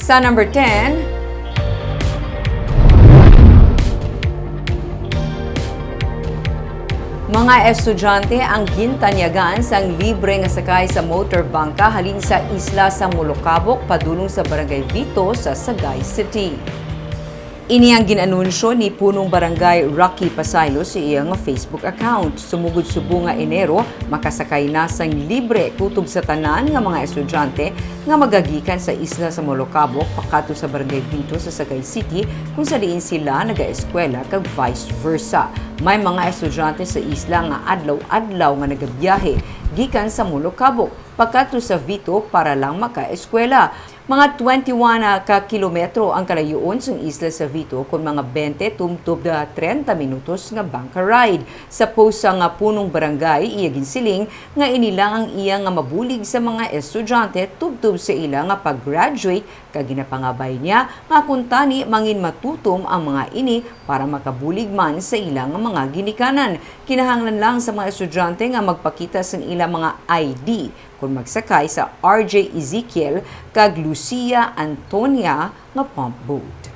Sa number 10, mga estudyante ang gintanyagan sang libre nga sakay sa motorbangka halin sa isla sa Molocabok padulong sa Barangay Vito sa Sagay City. Ini ang ginanunsyo ni punong barangay Rocky Pasaylo sa iyang Facebook account. Sumugod subo nga Enero, makasakay na sang libre kutob sa tanan nga mga estudyante nga magagikan sa isla sa Molocabok pakato sa Barangay Vito sa Sagay City kung sa diin sila nagaeskwela kag vice versa. May mga estudyante sa isla nga adlaw-adlaw nga nagabiyahe gikan sa Molocabok pakato sa Vito para lang makaeskwela. Mga 21 ka kilometro ang kalayoon sa isla sa Vito kung mga 20 tumtub na 30 minutos nga bangka ride. Sa post sa nga punong barangay, iya ginsiling nga inilang ang iya nga mabulig sa mga estudyante tubtub sa ila nga pag-graduate kag ginapangabay niya nga kuntani mangin matutom ang mga ini para makabulig man sa ila nga mga ginikanan. Kinahanglan lang sa mga estudyante nga magpakita sa ila mga ID kung magsakay sa RJ Ezekiel kag Lucia Antonia nga pump boat.